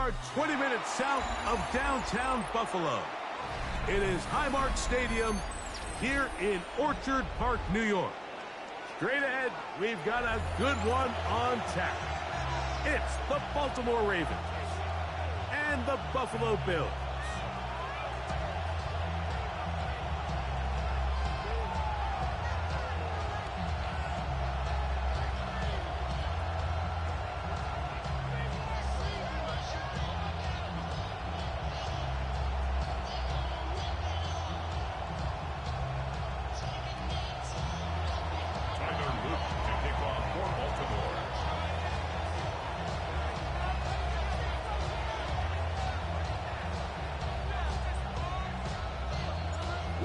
are 20 minutes south of downtown Buffalo. It is Highmark Stadium here in Orchard Park, New York. Straight ahead, we've got a good one on tap. It's the Baltimore Ravens and the Buffalo Bills.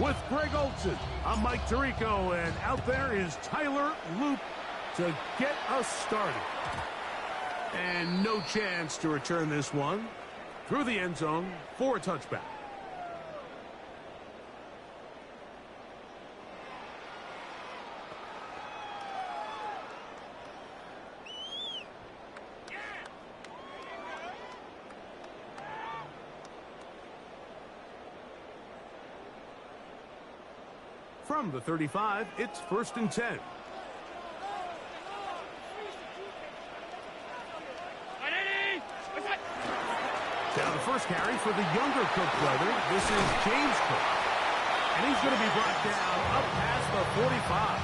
With Greg Olson, I'm Mike Tirico, and out there is Tyler Loop to get us started. And no chance to return this one through the end zone for a touchback. From the 35, it's 1st and 10. Now the first carry for the younger Cook brother. This is James Cook. And he's going to be brought down up past the 45.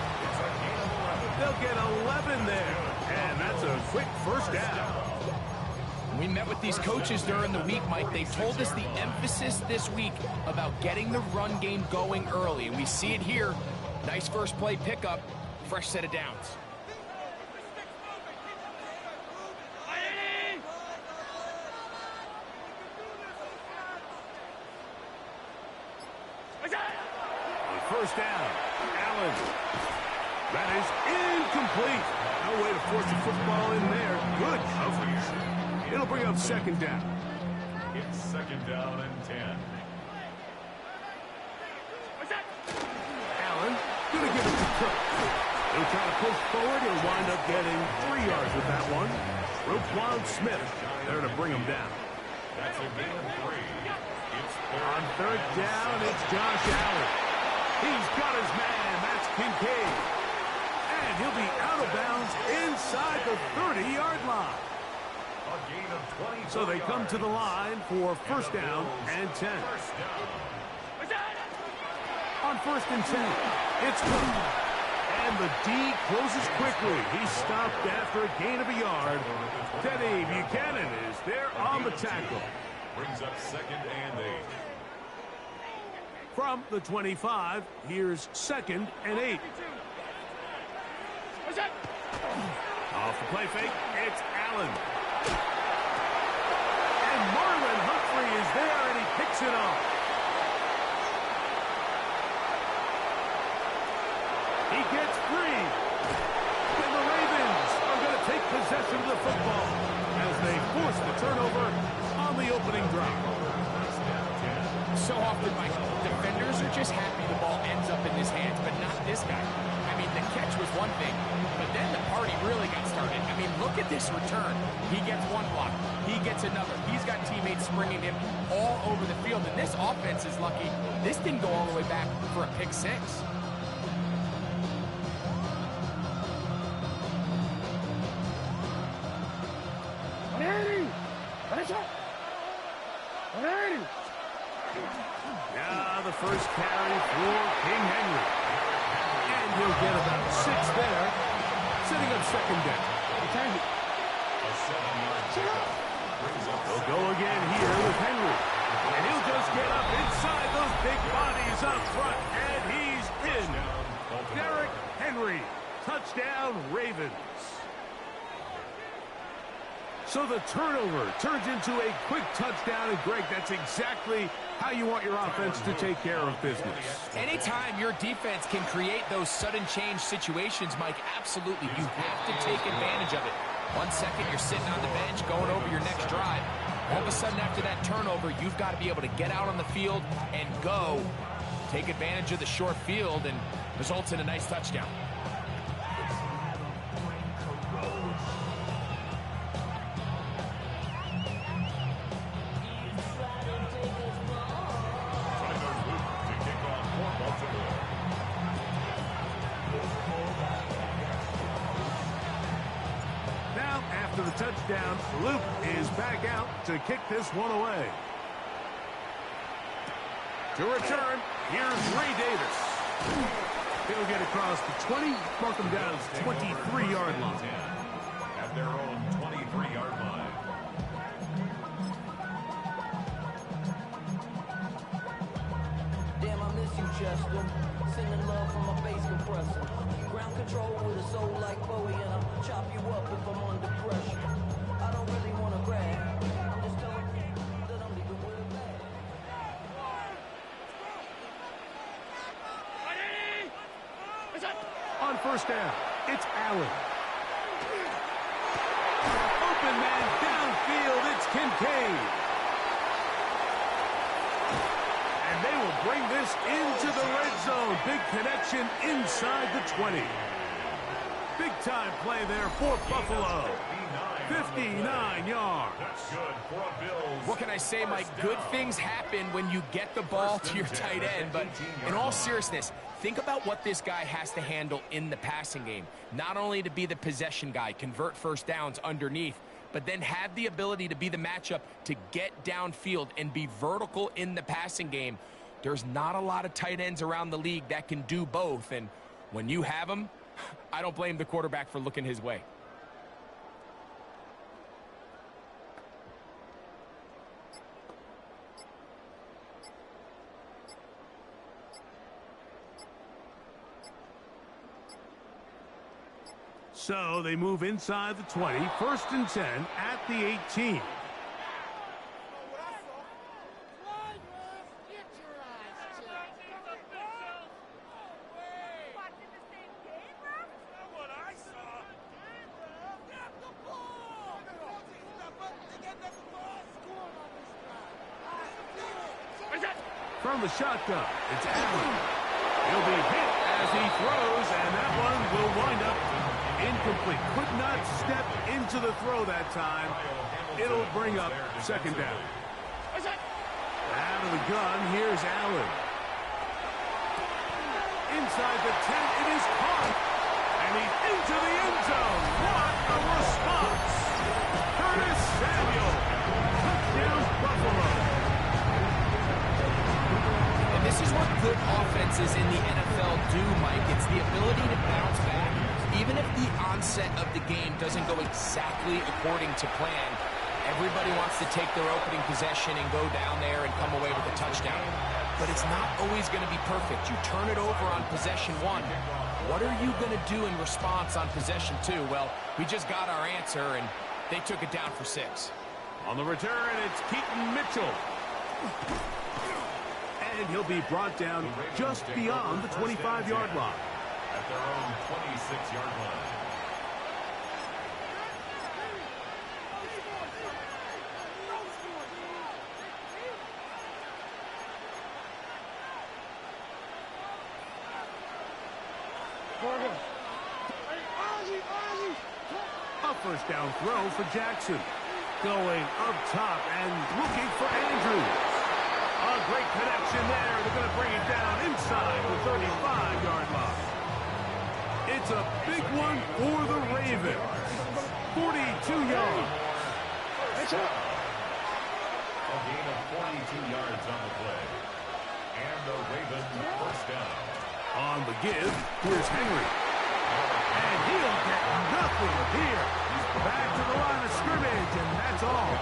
They'll get 11 there. And that's a quick first down. We met with these coaches during the week, Mike. They told us the emphasis this week about getting the run game going early. And we see it here. Nice first play pickup. Fresh set of downs. First down. Allen. That is incomplete. No way to force the football in there. Good coverage. It'll bring up 2nd down. It's 2nd down and 10. Allen gonna give it to Cook. He'll try to push forward. He'll wind up getting 3 yards with that one. Roquan Smith there to bring him down. That's a gain of 3. It's on 3rd down. It's Josh Allen. He's got his man. That's Kincaid. And he'll be out of bounds inside the 30-yard line. So they come to the line for 1st down and 10. On 1st and 10, it's Cook. And the D closes quickly. He's stopped after a gain of a yard. Teddy Buchanan is there on the tackle. Brings up 2nd and 8. From the 25, here's 2nd and 8. Off the play fake, it's Allen. And Marlon Humphrey is there, and he picks it off. He gets free. And the Ravens are going to take possession of the football as they force the turnover on the opening drive. So often, Mike, defenders are just happy the ball ends up in his hands, but not this guy. I mean, the catch was one thing, but then the party really got started. I mean, look at this return. He gets one block. He gets another. He's got teammates springing him all over the field, and this offense is lucky. This didn't go all the way back for a pick 6. Now the first carry for King Henry. And he'll get about 6 there, setting up 2nd down. They'll go again here with Henry. And he'll just get up inside those big bodies up front. And he's in. Derrick Henry. Touchdown, Ravens. So the turnover turns into a quick touchdown. And, Greg, that's exactly how you want your offense to take care of business. Anytime your defense can create those sudden change situations, Mike, absolutely, you have to take advantage of it. 1 second, you're sitting on the bench going over your next drive. All of a sudden, after that turnover, you've got to be able to get out on the field and go. Take advantage of the short field and results in a nice touchdown. touchdown. Luke is back out to kick this one away. To return, here's Ray Davis. He'll get across the 20, mark him down at the 23-yard line. At their own 23-yard line. Damn, I miss you, Chester. Sending love from a bass compressor. Ground control with a soul like Bowie, and I'll chop you up if I'm under pressure. I don't really want to brag. I'm just telling you that I'm leaving with a bag. On first down, it's Allen. Open man downfield, it's Kincaid. And they will bring this into the red zone. Big connection inside the 20. Big-time play there for Buffalo. 59 yards. That's good for a Bills. What can I say, Mike? Good things happen when you get the ball to your tight end. But in all seriousness, think about what this guy has to handle in the passing game. Not only to be the possession guy, convert first downs underneath, but then have the ability to be the matchup to get downfield and be vertical in the passing game. There's not a lot of tight ends around the league that can do both. And when you have them, I don't blame the quarterback for looking his way. So they move inside the 20, 1st and 10 at the 18. From the shotgun, it's Allen. He'll be hit as he throws, and that one will wind up incomplete. Could not step into the throw that time. It'll bring up 2nd down. Out of the gun, here's Allen. Inside the 10, it is caught. And he's into the end zone. What a response. Curtis Samuel. Touchdown, Buffalo. And this is what good offenses in the NFL do, Mike. It's the ability to bounce back. Even if the onset of the game doesn't go exactly according to plan, everybody wants to take their opening possession and go down there and come away with a touchdown. But it's not always going to be perfect. You turn it over on possession 1. What are you going to do in response on possession 2? Well, we just got our answer, and they took it down for 6. On the return, it's Keaton Mitchell. And he'll be brought down just beyond the 25-yard line. At their own 26-yard line. A first down throw for Jackson. Going up top and looking for Andrews. A great connection there. They're going to bring it down inside the 35-yard line. It's a big one for the Ravens. 42 yards. A gain of 42 yards on the play. And the Ravens first down. On the give, here's Henry. And he'll get nothing here. Back to the line of scrimmage, and that's all.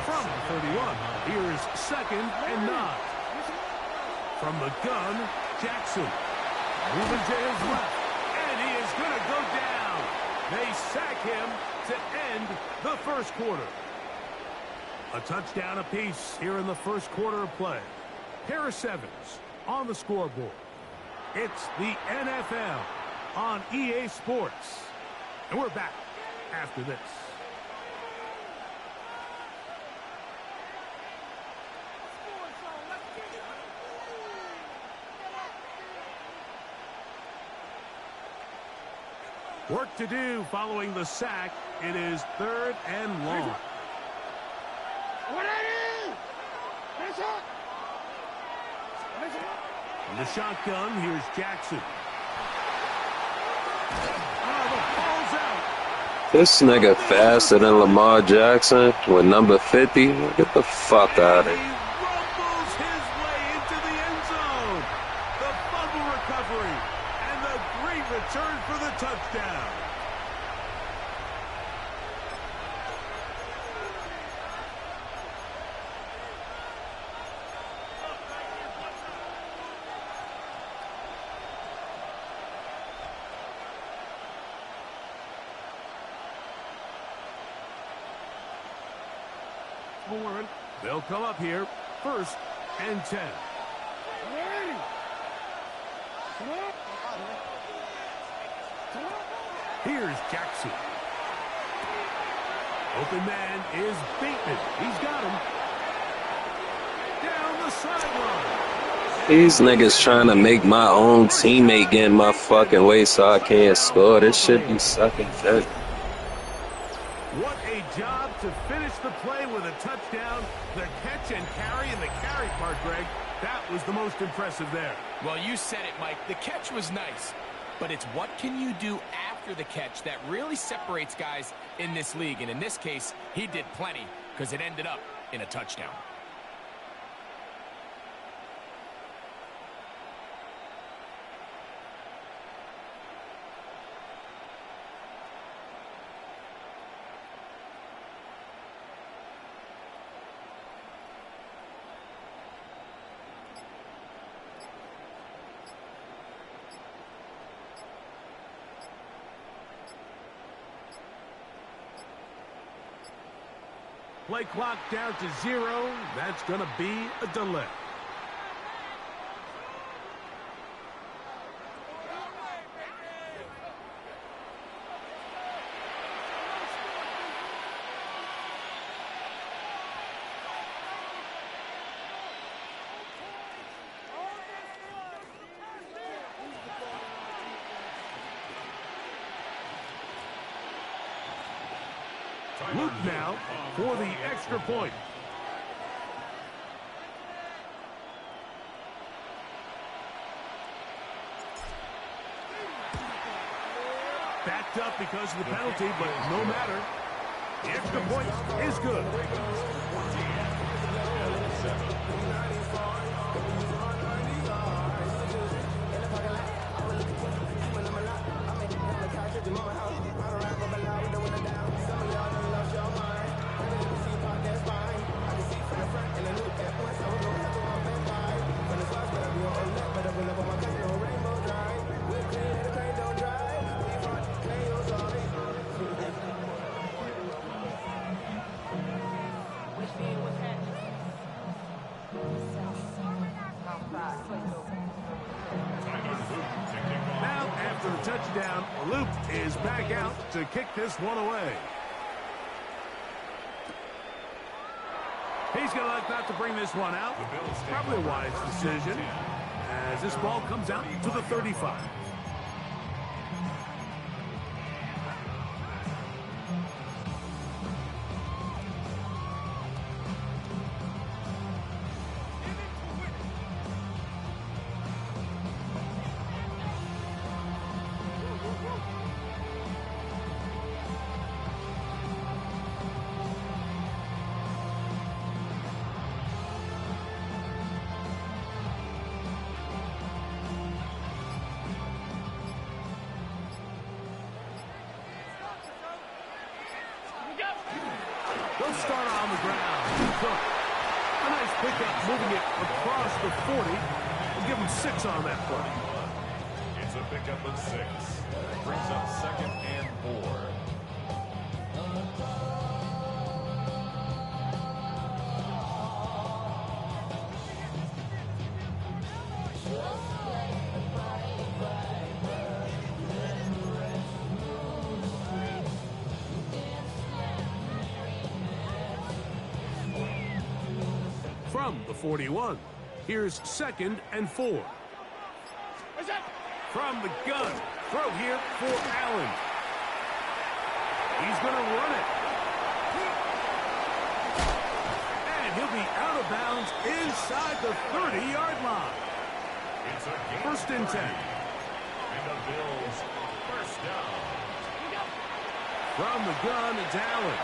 From the 31, here's 2nd and 9. From the gun, Jackson. Moving to his left, and he is going to go down. They sack him to end the 1st quarter. A touchdown apiece here in the 1st quarter of play. Harris Evans on the scoreboard. It's the NFL on EA Sports. And we're back after this. Work to do following the sack. It is 3rd and long. From the shotgun, here's Jackson. Oh, the ball's out. This nigga faster than Lamar Jackson with number 50. Get the fuck out of here. He rumbles his way into the end zone. The fumble recovery and the great return for the touchdown. They'll come up here, 1st and 10. Here's Jackson. Open man is Bateman. He's got him. Down the sideline. These niggas trying to make my own teammate get in my fucking way so I can't score. This shit be sucking dick. What a job to finish the play with a touchdown. The catch and carry and the carry part, Greg, that was the most impressive there. Well, you said it, Mike. The catch was nice, but it's what can you do after the catch that really separates guys in this league. And in this case, he did plenty because it ended up in a touchdown. Play clock down to 0. That's going to be a delay. Luke now for the extra point. Backed up because of the penalty, but no matter. The extra point is good. Now, after the touchdown, Luke is back out to kick this one away. He's going to like not to bring this one out. Probably a wise decision as this ball comes out to the 35. They'll start on the ground. Cook. A nice pickup, moving it across the 40. We'll give him 6 on that play. It's a pickup of 6. Brings up 2nd and 4. From the 41, here's 2nd and 4. From the gun, throw here for Allen. He's going to run it. And he'll be out of bounds inside the 30-yard line. It's a 1st and 10. And the Bills first down. From the gun, it's Allen.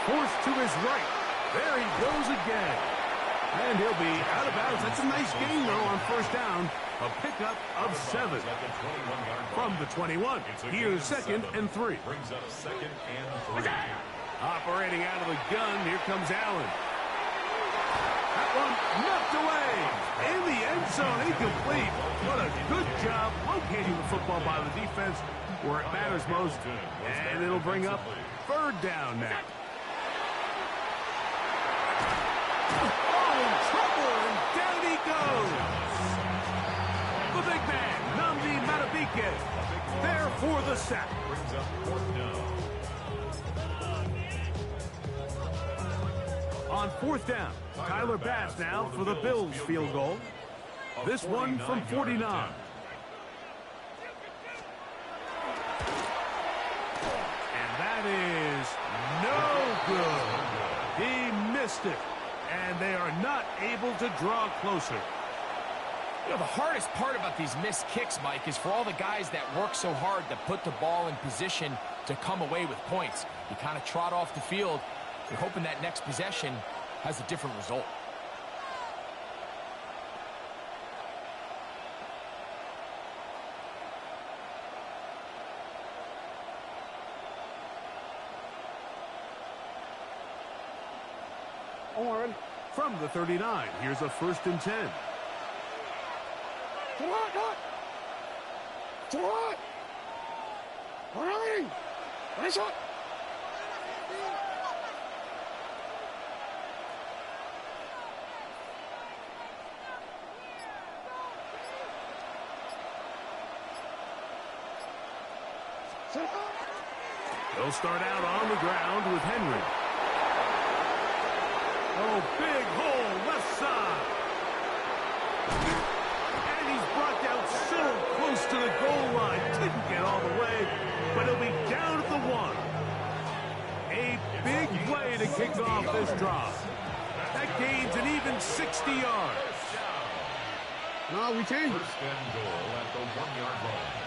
Forced to his right. There he goes again. And he'll be out of bounds. That's a nice gain, though, on first down. A pickup of 7. From the 21. Here's 2nd and 3. Brings up 2nd and 3. Operating out of the gun, here comes Allen. That one knocked away. In the end zone, incomplete. What a good job locating the football by the defense where it matters most. And it'll bring up 3rd down now. Oh, trouble, and down he goes. The big man, Nnamdi Madubuike, there for the sack. Brings up 4th down. On 4th down, Tyler Bass now for the Bills field goal. This one from 49. And that is no good. He missed it. And they are not able to draw closer. You know, the hardest part about these missed kicks, Mike, is for all the guys that work so hard to put the ball in position to come away with points. You kind of trot off the field. You're hoping that next possession has a different result. From the 39, here's a 1st and 10. They'll start out on the ground with Henry. Oh, big hole, left side. And he's brought down so close to the goal line. Didn't get all the way, but he'll be down at the 1. A big play to kick off this drive. That gains an even 60 yards. No, we changed. 1st and goal at the 1-yard line.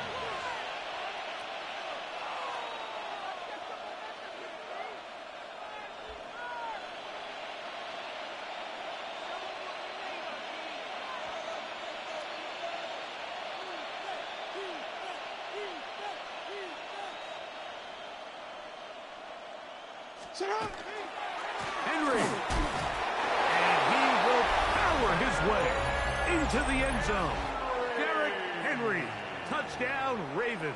Henry. And he will power his way into the end zone. Derrick Henry. Touchdown, Ravens.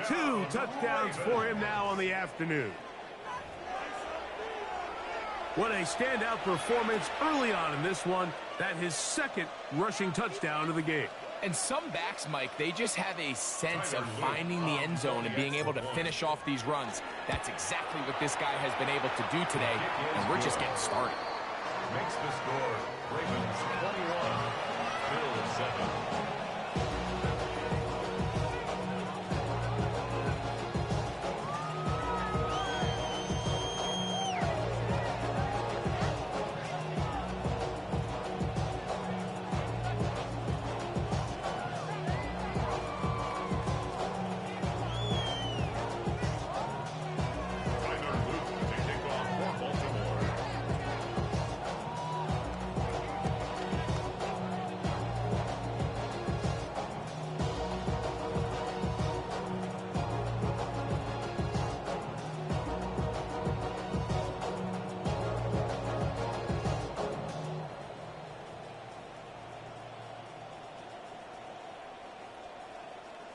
2 touchdowns for him now on the afternoon. What a standout performance early on in this one. That his 2nd rushing touchdown of the game. And some backs, Mike, they just have a sense of finding the end zone and being able to finish off these runs. That's exactly what this guy has been able to do today, and we're just getting started. Makes the score. Ravens 21, Bills 7.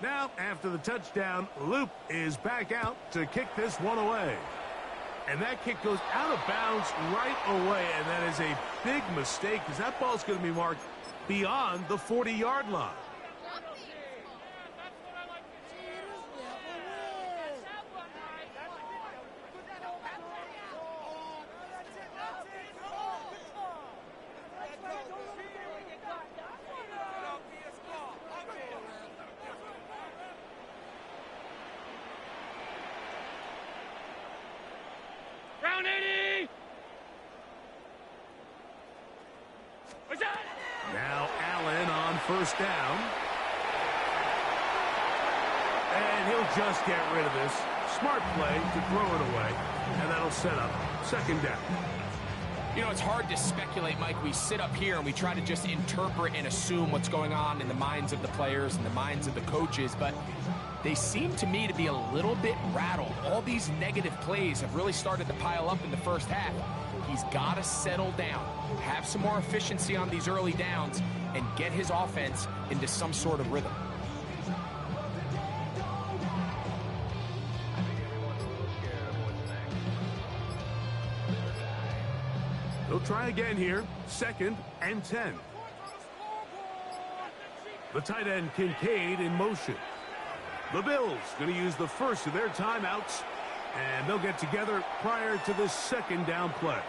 Now, after the touchdown, Loop is back out to kick this one away. And that kick goes out of bounds right away, and that is a big mistake because that ball's going to be marked beyond the 40-yard line. Now Allen on first down. And he'll just get rid of this. Smart play to throw it away, and that'll set up second down. You know, it's hard to speculate, Mike. We sit up here and we try to just interpret and assume what's going on in the minds of the players and the minds of the coaches, but they seem to me to be a little bit rattled. All these negative plays have really started to pile up in the first half. He's got to settle down, have some more efficiency on these early downs, and get his offense into some sort of rhythm. They'll try again here. 2nd and 10. The tight end Kincaid in motion. The Bills going to use the first of their timeouts, and they'll get together prior to the second down play.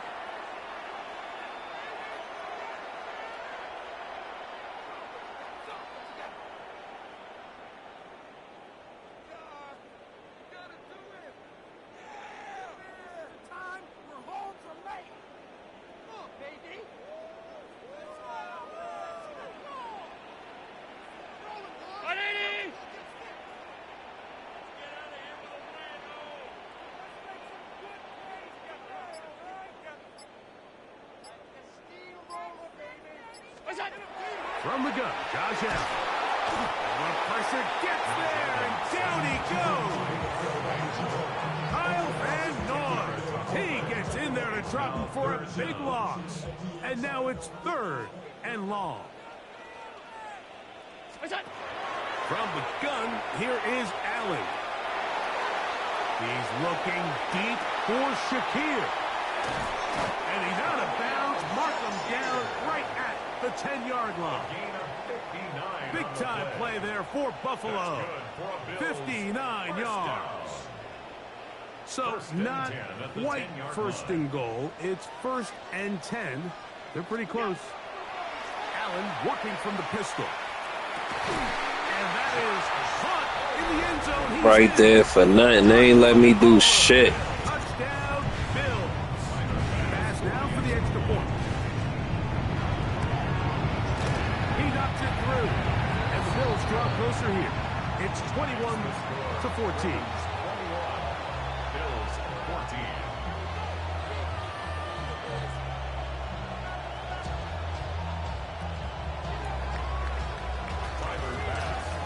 From the gun, Josh Allen. And the pressure gets there, and down he goes. Kyle Van Noy. He gets in there to drop him for a big loss. And now it's 3rd and long. From the gun, here is Allen. He's looking deep for Shakir. And he's out of bounds. Mark him down right at the 10-yard line. Big-time play there for Buffalo. 59 yards. So not quite 1st and goal. It's 1st and 10. They're pretty close. Allen working from the pistol. And that is caught in the end zone. Right there for nothing. They ain't let me do shit. Touchdown, Bills. Pass now for the extra point. He knocks it through. And the Bills draw closer here. It's 21-14. Bills 14.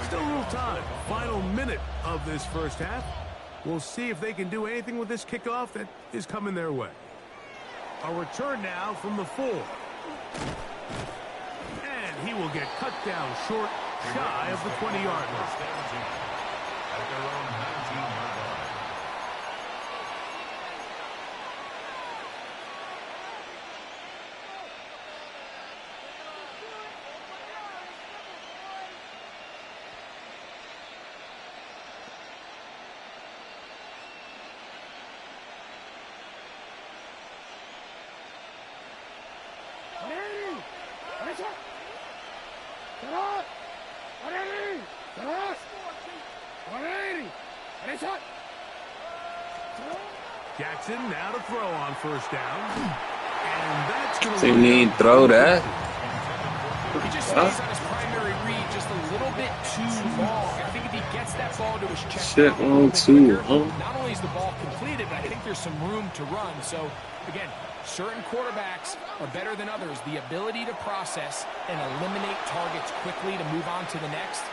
Still a little time. Final minute of this first half. We'll see if they can do anything with this kickoff that is coming their way. A return now from the 4. And he will get cut down short, shy of the 20-yard line. At their own 19-yard line. Jackson now to throw on first down. And that's going to They need throw that. He just stays on his primary read just a little bit too long. I think if he gets that ball to his chest, Shit on two, huh? not only is the ball completed, but I think there's some room to run. So, again, certain quarterbacks are better than others. The ability to process and eliminate targets quickly to move on to the next,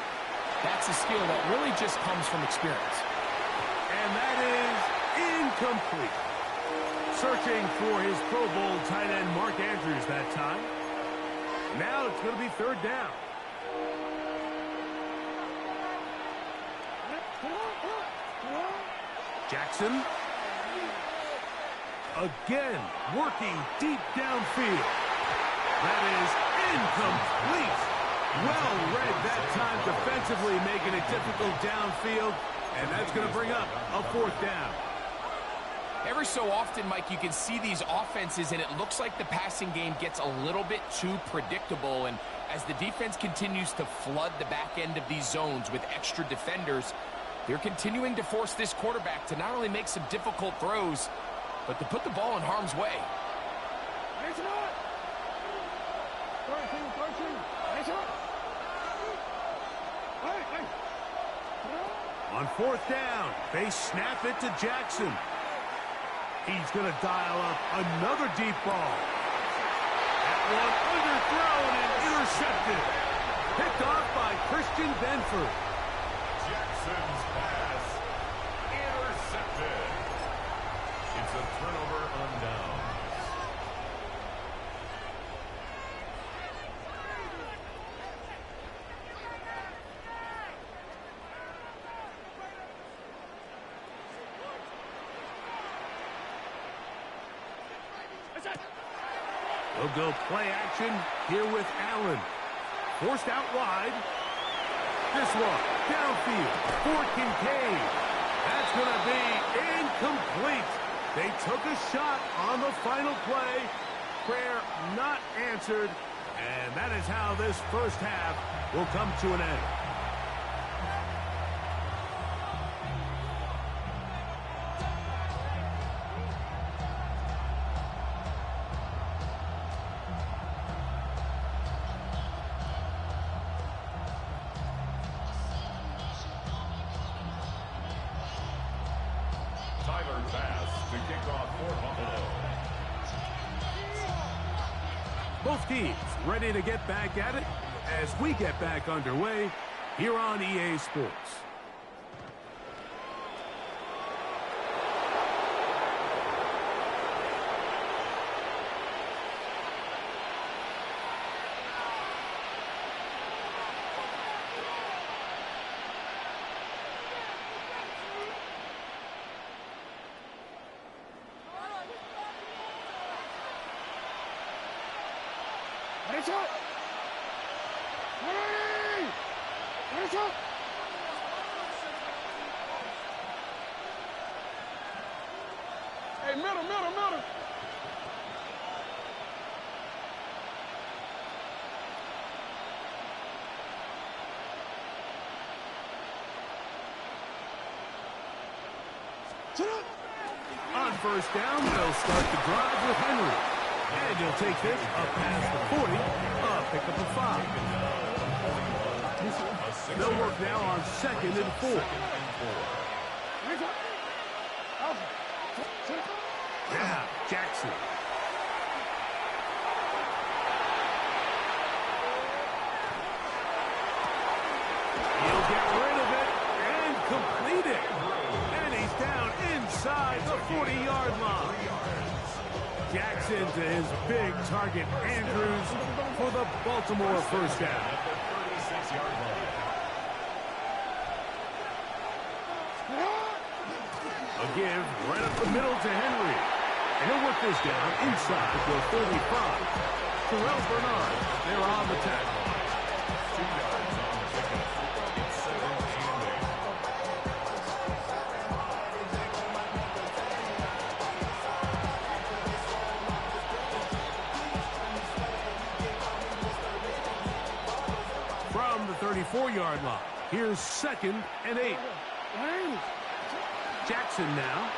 that's a skill that really just comes from experience. And that is incomplete. Searching for his Pro Bowl tight end Mark Andrews that time. Now it's going to be 3rd down. Jackson. Again, working deep downfield. That is incomplete. Well read that time defensively, making it difficult downfield. And that's going to bring up a 4th down. Every so often, Mike, you can see these offenses, and it looks like the passing game gets a little bit too predictable. And as the defense continues to flood the back end of these zones with extra defenders, they're continuing to force this quarterback to not only make some difficult throws, but to put the ball in harm's way. On fourth down, they snap it to Jackson. He's going to dial up another deep ball. That one underthrown and intercepted. Picked off by Christian Benford. Jackson's pass intercepted. It's a turnover on downs. We'll go play action here with Allen. Forced out wide. This one, downfield for Kincaid. That's going to be incomplete. They took a shot on the final play. Prayer not answered. And that is how this first half will come to an end. Both teams ready to get back at it as we get back underway here on EA Sports. Hey, middle. On first down, they'll start the drive with Henry. And he'll take this up past the 40, pick up a 5. They'll work now on 2nd and 4. Now, Jackson. He'll get rid of it and complete it. And he's down inside the 40-yard line. Jackson to his big target, Andrews, for the Baltimore first down. A give right up the middle to Henry. And he'll work this down inside the 35. Terrell Bernard, they're on the tackle. 2 yards on the pickup. It's 7th and 8. From the 34-yard line, here's 2nd and 8. Jackson now.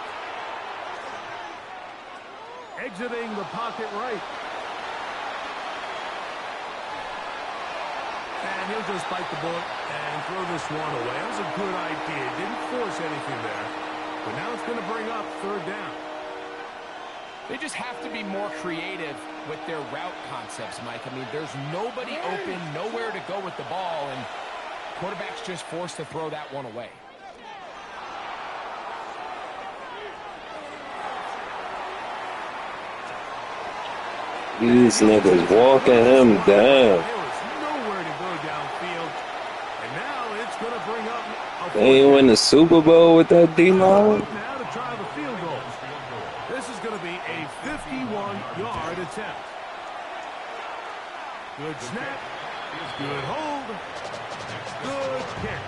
Exiting the pocket right. And he'll just bite the bullet and throw this one away. That was a good idea. Didn't force anything there. But now it's going to bring up 3rd down. They just have to be more creative with their route concepts, Mike. I mean, there's nobody open, nowhere to go with the ball, and quarterback's just forced to throw that one away. These niggas walking him down. There was nowhere to go downfield. And now it's going to bring up a They ain't win the Super Bowl with that D-line. now to try the field goal. This is going to be a 51-yard attempt. Good snap. Good hold. Good kick.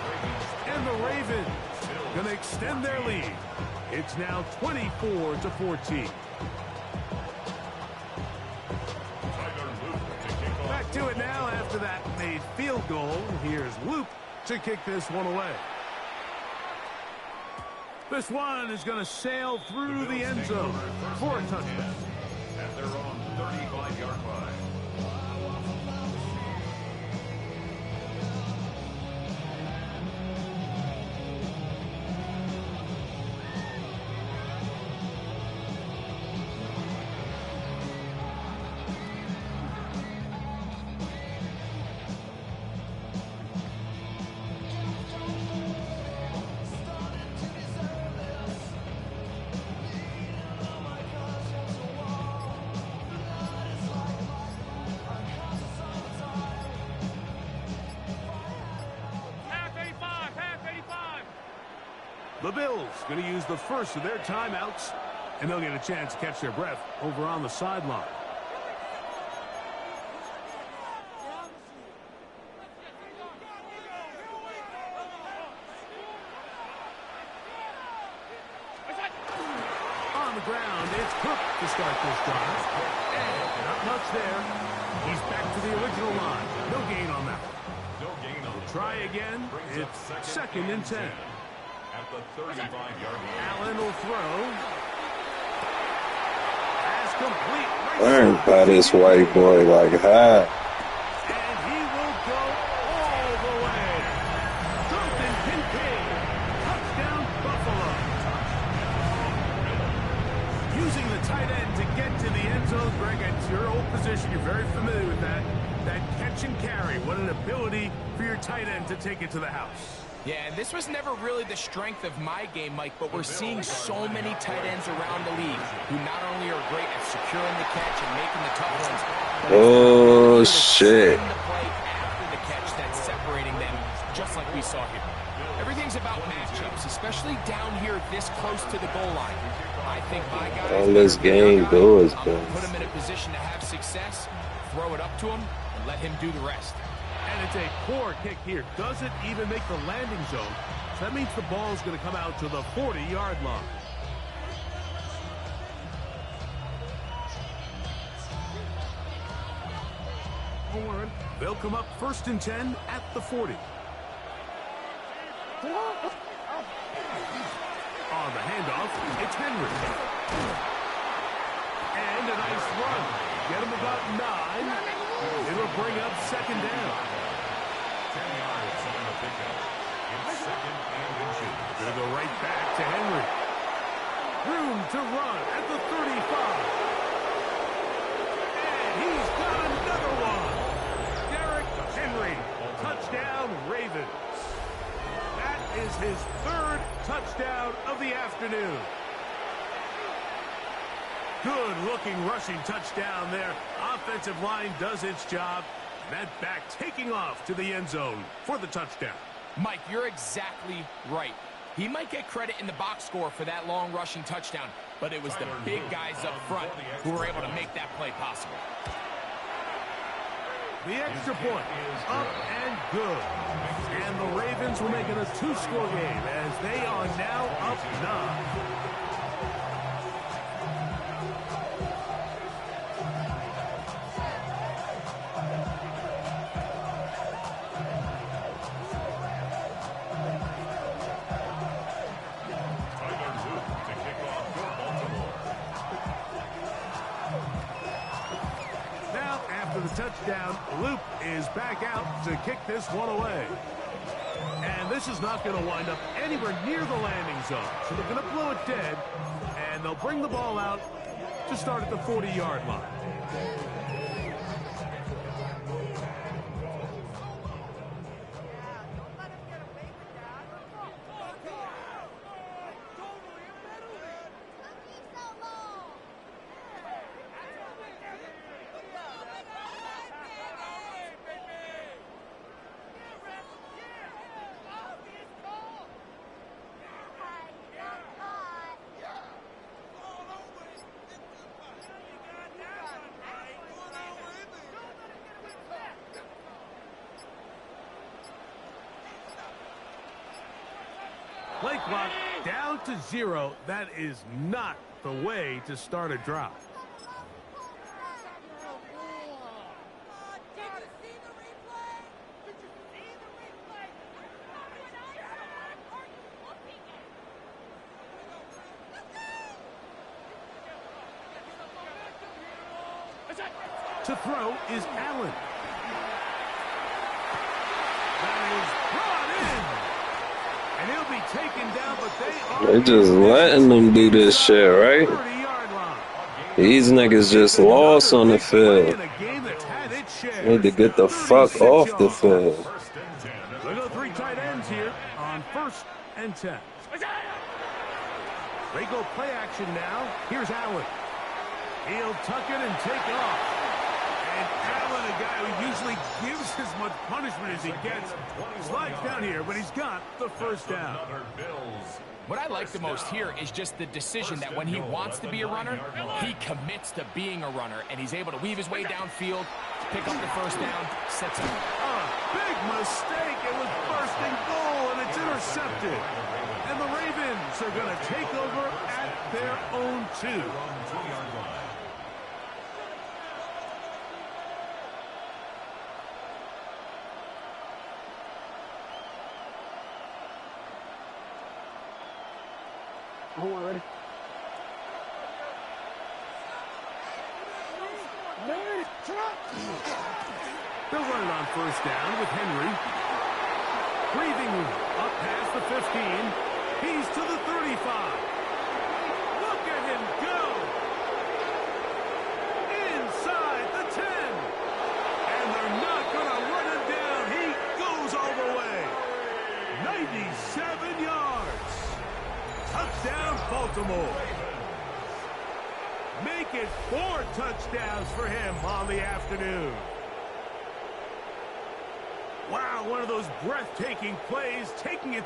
And the Ravens going to extend their lead. It's now 24-14. Back to it now after that made field goal. Here's Luke to kick this one away. This one is going to sail through the end zone for a touchdown. At their own 35-yard line. The Bills going to use the first of their timeouts, and they'll get a chance to catch their breath over on the sideline. On the ground, it's Cook to start this drive. And not much there. He's back to the original line. No gain on that one. No gain on the Try again. It's second and 10. At the 35-yard line. Allen will throw. Pass complete. Learn by this white boy like that. And he will go all the way. Jonathan Kincaid. Touchdown, Buffalo. Using the tight end to get to the end zone. Greg, it's your old position. You're very familiar with that. That catch and carry. What an ability for your tight end to take it to the house. Yeah, and this was never really the strength of my game, Mike, but we're seeing so many tight ends around the league who not only are great at securing the catch and making the tough ones, but Oh, shit. the play after the catch that's separating them, just like we saw here. Everything's about matchups, especially down here this close to the goal line. I think my guys All this game do is put him in a position to have success, throw it up to him, and let him do the rest. And it's a poor kick here. Doesn't even make the landing zone. So that means the ball is going to come out to the 40-yard line. They'll come up first and 10 at the 40. On the handoff, it's Henry. And a nice run. Get him about 9. It'll bring up second down. 10 yards on the pickup. It's second and inches. Gonna go right back to Henry. Room to run at the 35. And he's got another one. Derrick Henry. Touchdown, Ravens. That is his third touchdown of the afternoon. Good-looking rushing touchdown there. Offensive line does its job. That back taking off to the end zone for the touchdown. Mike, you're exactly right. He might get credit in the box score for that long rushing touchdown, but it was the big guys up front who were able to make that play possible. The extra point is up and good. And the Ravens will make it a 2-score game as they are now up 9. Touchdown. Loop is back out to kick this one away. And this is not going to wind up anywhere near the landing zone. So they're going to blow it dead, and they'll bring the ball out to start at the 40-yard line. Play clock down to 0. That is not the way to start a drive. To throw is Allen. That is brought in. And he'll be taken down, but They're just letting them do this shit, right? These niggas just lost on the field. Need to get the fuck off the field. They go 3 tight ends here on first and 10. They go play action now. Here's Allen. He'll tuck it and take off. And Allen, a guy who usually gives as much punishment as he gets, slides down here, but he's got the first down. What I like the most here is just the decision that when he wants to be a runner, he commits to being a runner, and he's able to weave his way downfield, pick up the first down, sets up. Big mistake. It was first and goal, and it's intercepted. And the Ravens are going to take over at their own 2. Hold on, ready? They'll run it on first down with Henry. Breathing up past the 15. He's to the 35. Look at him go. Inside the 10. And they're not going to run him down. He goes all the way. 97 yards. Touchdown, Baltimore. Make it 4 touchdowns for him on the afternoon. Wow, one of those breathtaking plays, taking it.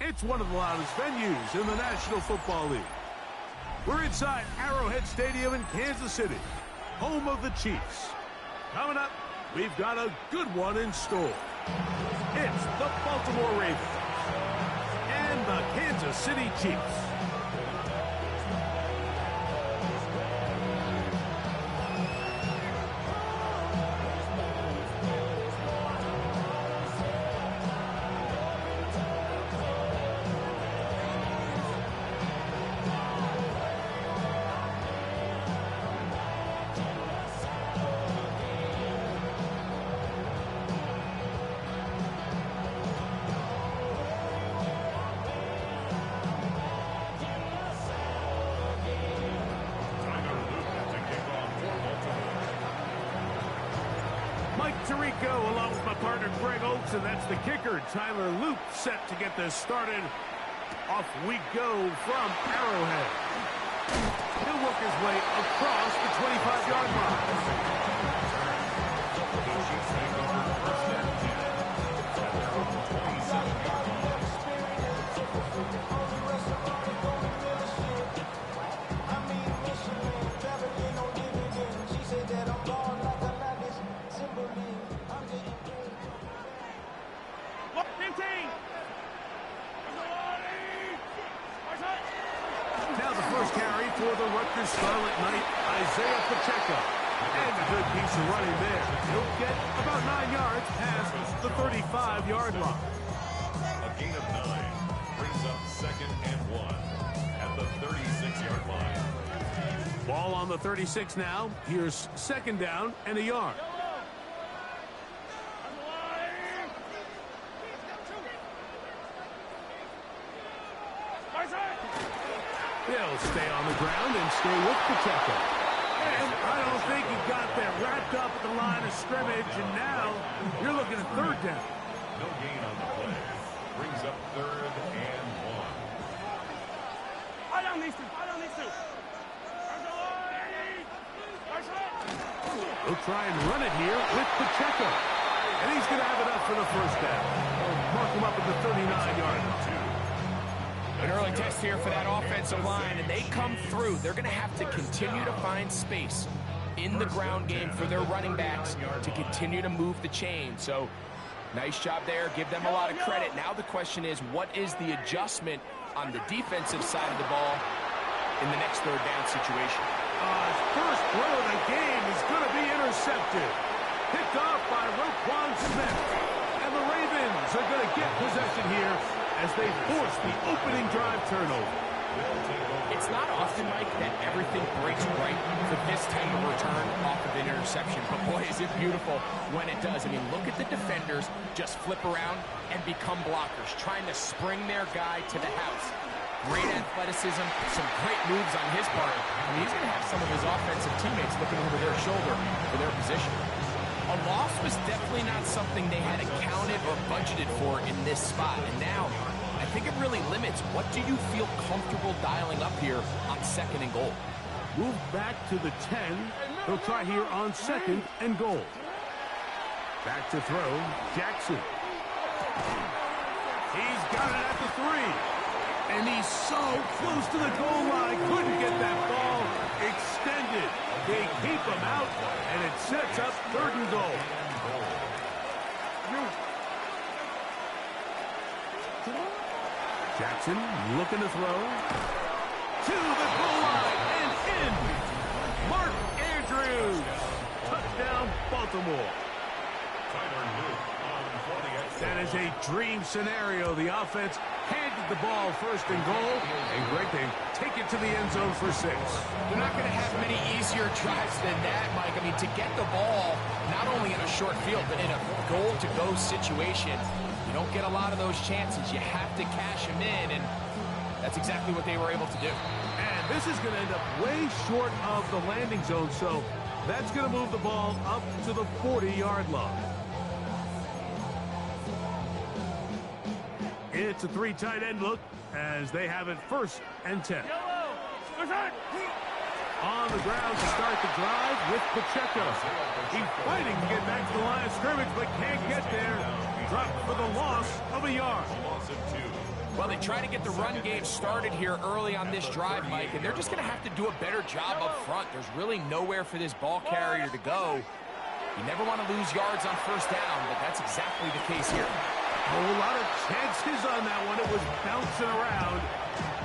It's one of the loudest venues in the National Football League. We're inside Arrowhead Stadium in Kansas City, home of the Chiefs. Coming up, we've got a good one in store. It's the Baltimore Ravens and the Kansas City Chiefs. Tirico along with my partner Greg Oakes, and that's the kicker Tyler Loop set to get this started. Off we go from Arrowhead. He'll work his way across the 25-yard line. Now the first carry for the Rutgers Scarlet Knight, Isaiah Pacheco. And a good piece of running there. He'll get about 9 yards past the 35-yard line. A gain of 9 brings up 2nd and 1 at the 36-yard line. Ball on the 36 now. Here's 2nd down and a yard. He'll stay on the ground and stay with Pacheco. And I don't think he got that wrapped up at the line of scrimmage, and now you're looking at 3rd down. No gain on the play. Brings up 3rd and 1. I don't need to. He'll try and run it here with Pacheco. And he's going to have enough for the 1st down. They'll mark him up at the 39-yard line. An early test here for that offensive line, and they come through. They're going to have to continue to find space in the ground game for their running backs to continue to move the chain. So, nice job there. Give them a lot of credit. Now the question is, what is the adjustment on the defensive side of the ball in the next 3rd down situation? His first throw of the game is going to be intercepted. Picked off by Roquan Smith. And the Ravens are going to get possession here as they force the opening drive turnover. It's not often, Mike, that everything breaks right for this type of return off of an interception. But boy, is it beautiful when it does. I mean, look at the defenders just flip around and become blockers, trying to spring their guy to the house. Great athleticism, some great moves on his part. I mean, he's going to have some of his offensive teammates looking over their shoulder for their position. A loss was definitely not something they had accounted or budgeted for in this spot. And now, I think it really limits what do you feel comfortable dialing up here on 2nd and goal. Move back to the 10. They'll try here on 2nd and goal. Back to throw, Jackson. He's got it at the 3. And he's so close to the goal line. Couldn't get that ball extended. They keep him out, and it sets up 3rd and goal. Jackson looking to throw. To the goal line and in. Mark Andrews. Touchdown, Baltimore. That is a dream scenario. The offense handed the ball 1st and goal. And great, they take it to the end zone for 6. They're not going to have many easier drives than that, Mike. I mean, to get the ball, not only in a short field, but in a goal-to-go situation, you don't get a lot of those chances. You have to cash them in, and that's exactly what they were able to do. And this is going to end up way short of the landing zone, so that's going to move the ball up to the 40-yard line. It's a 3 tight end look as they have it 1st and 10. On the ground to start the drive with Pacheco. He's fighting to get back to the line of scrimmage, but can't get there. Dropped for the loss of a yard. Well, they try to get the run game started here early on this drive, Mike, and they're just going to have to do a better job up front. There's really nowhere for this ball carrier to go. You never want to lose yards on 1st down, but that's exactly the case here. A whole lot of chances on that one. It was bouncing around,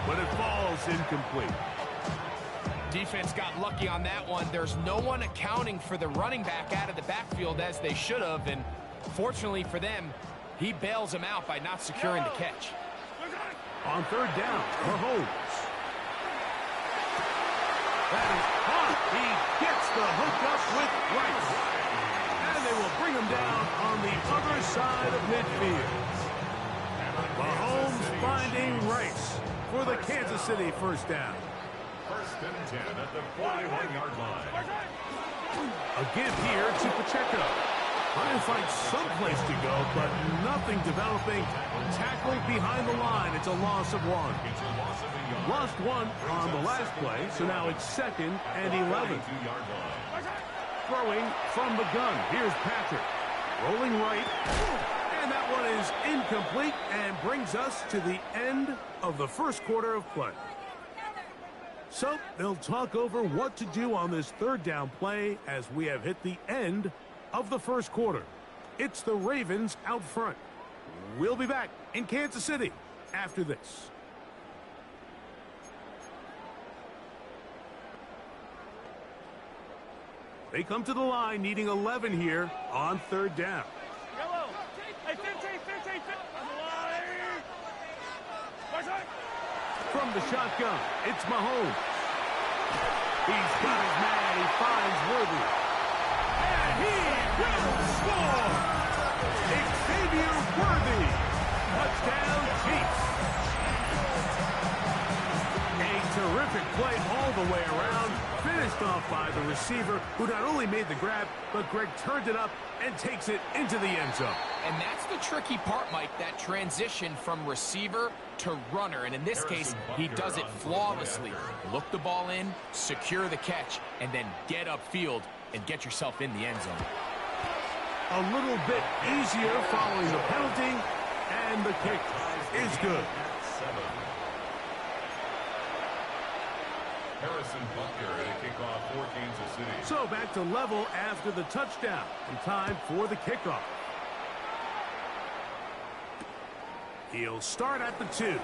but it falls incomplete. Defense got lucky on that one. There's no one accounting for the running back out of the backfield as they should have, and fortunately for them, he bails him out by not securing the catch. On 3rd down, Mahomes. That is caught. He gets the hook up with Rice. And they will bring him down on the other side of midfield. Mahomes finding Rice for the Kansas City 1st down. 1st and 10 at the 41-yard line. A give here to Pacheco. Trying to find some place to go, but nothing developing. Tackled behind the line. It's a loss of 1. Lost 1 on the last play, so now it's 2nd and 11. Throwing from the gun. Here's Patrick. Rolling right. And that one is incomplete and brings us to the end of the 1st quarter of play. So they'll talk over what to do on this 3rd down play as we have hit the end of the 1st quarter. It's the Ravens out front. We'll be back in Kansas City after this. They come to the line needing 11 here on third down. Yellow. Hey, 15. From the shotgun, it's Mahomes. He's got his man. He finds Worthy. And he will score! Xavier Worthy. Touchdown, Chiefs. A terrific play all the way around. Finished off by the receiver, who not only made the grab, but Greg turned it up and takes it into the end zone. And that's the tricky part, Mike, that transition from receiver to runner. And in this case, he does it flawlessly. Look the ball in, secure the catch, and then get upfield and get yourself in the end zone. A little bit easier following the penalty, and the kick is good. Harrison Butker at a kickoff for Kansas City. So back to level after the touchdown, and time for the kickoff. He'll start at the 2.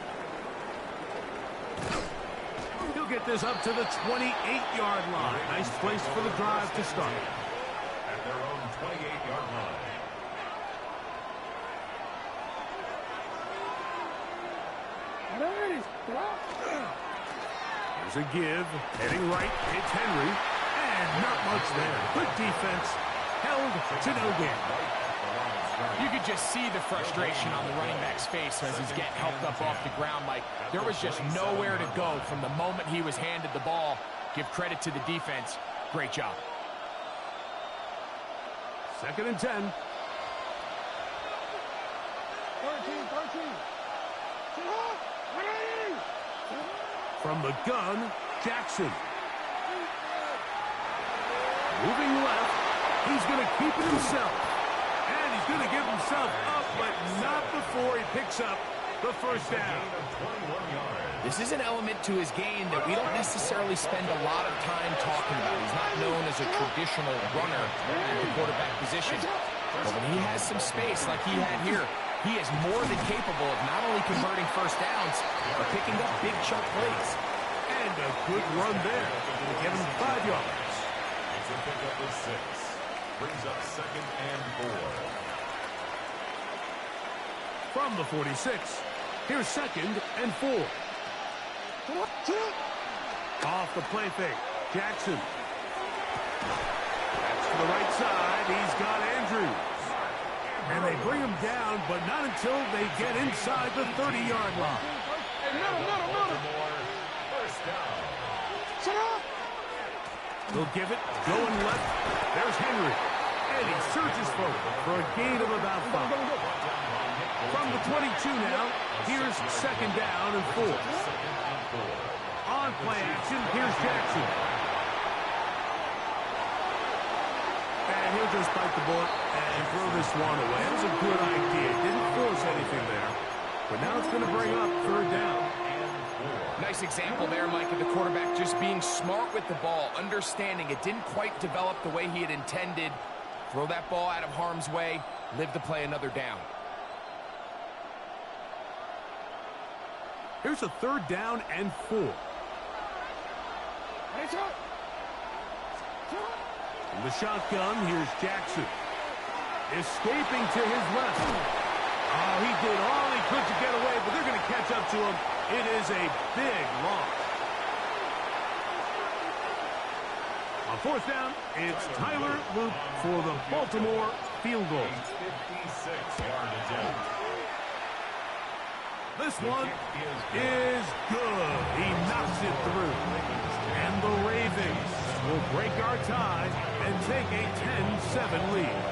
He'll get this up to the 28-yard line. Nice place for the drive to start. At their own 28-yard line. There's a give. Heading right. It's Henry. And not much there. Good defense. Held to no gain. You could just see the frustration on the running back's face as he's getting helped up off the ground, Mike. There was just nowhere to go from the moment he was handed the ball. Give credit to the defense. Great job. 2nd and 10. 13. From the gun, Jackson. Moving left. He's going to keep it himself. And he's going to give himself up, but not before he picks up the first down. This is an element to his game that we don't necessarily spend a lot of time talking about. He's not known as a traditional runner in the quarterback position. But when he has some space like he had here, he is more than capable of not only converting first downs, but picking up big chunk plays. And a good run there. Going to give him 5 yards. It's a pickup of 6. Brings up 2nd and 4. From the 46, here's 2nd and 4. Off the play fake, Jackson. That's to the right side. He's got Andrews. And they bring him down, but not until they get inside the 30-yard line. First down. They'll give it, going left. There's Henry. And he surges forward for a gain of about 5. From the 22 now, here's 2nd down and 4. On play action, here's Jackson. And he'll just bite the bullet and throw this one away. It was a good idea. Didn't force anything there. But now it's going to bring up 3rd down. Nice example there, Mike, of the quarterback just being smart with the ball, understanding it didn't quite develop the way he had intended. Throw that ball out of harm's way, live to play another down. Here's a 3rd down and 4. In the shotgun, here's Jackson. Escaping to his left. Oh, he did all he could to get away, but they're going to catch up to him. It is a big loss. On 4th down, it's Tyler Luke for the Baltimore field goal. 56-yard attempt. This one is good. He knocks it through. And the Ravens will break our tie and take a 10-7 lead.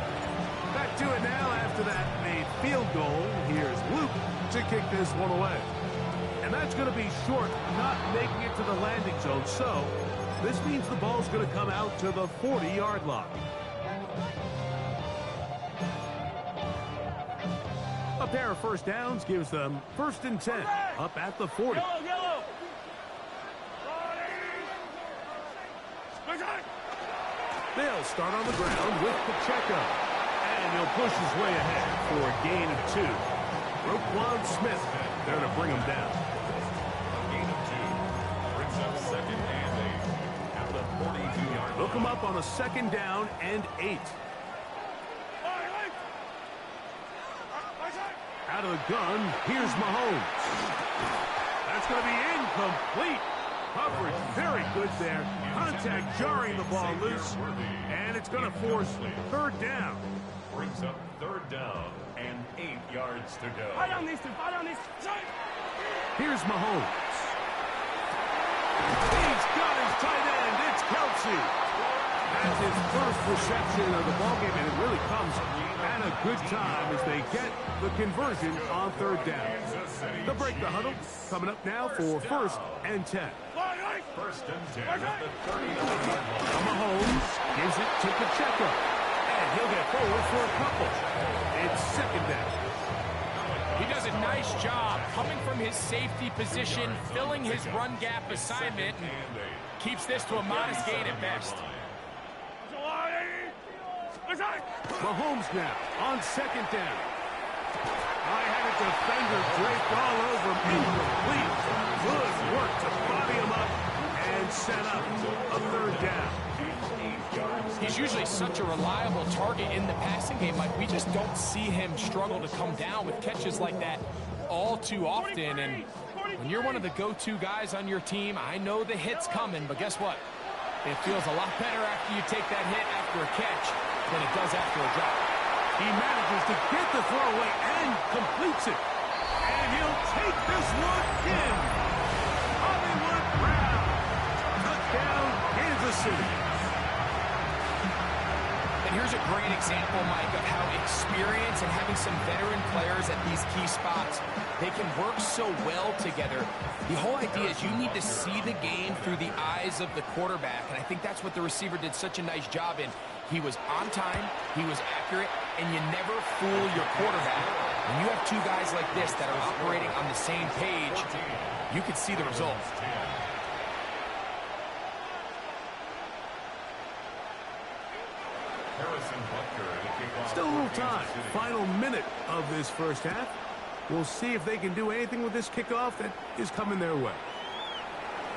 Back to it now after that made field goal. Here's Luke to kick this one away. And that's going to be short, not making it to the landing zone. So this means the ball's going to come out to the 40-yard line. A pair of first downs gives them 1st and 10 up at the 40. Yellow. They'll start on the ground with Pacheco. And he'll push his way ahead for a gain of 2. Roquan Smith there to bring him down. A gain of 2. Brings up 2nd and 8 at the 42-yard line. Hook him up on a 2nd down and 8. Out of the gun, here's Mahomes. That's going to be incomplete. Coverage very good there. Contact jarring the ball loose. And it's going to force 3rd down. Brings up 3rd down and 8 yards to go. Here's Mahomes. He's got his tight end. It's Kelsey. That's his first reception of the ballgame, and it really comes at a good time as they get the conversion on 3rd down. They'll break the huddle. Coming up now for 1st and 10. 1st and 10 at the 39-yard line. Mahomes gives it to Pacheco. And he'll get forward for a couple. It's 2nd down. He does a nice job coming from his safety position, filling his run gap assignment, and keeps this to a modest gain at best. Mahomes now on 2nd down. I had a defender draped all over him. Incomplete. Good work to body him up and set up a 3rd down. He's usually such a reliable target in the passing game. Like, we just don't see him struggle to come down with catches like that all too often. And when you're one of the go-to guys on your team, I know the hit's coming, but guess what? It feels a lot better after you take that hit after a catch than it does after a drop. He manages to get the throwaway and completes it. And he'll take this one in. Hollywood Brown. Touchdown, Kansas City. And here's a great example, Mike, of how experience and having some veteran players at these key spots, they can work so well together. The whole idea is you need to see the game through the eyes of the quarterback, and I think that's what the receiver did such a nice job in. He was on time, he was accurate, and you never fool your quarterback. When you have two guys like this that are operating on the same page, you can see the results. Still a little time. Final minute of this 1st half. We'll see if they can do anything with this kickoff that is coming their way.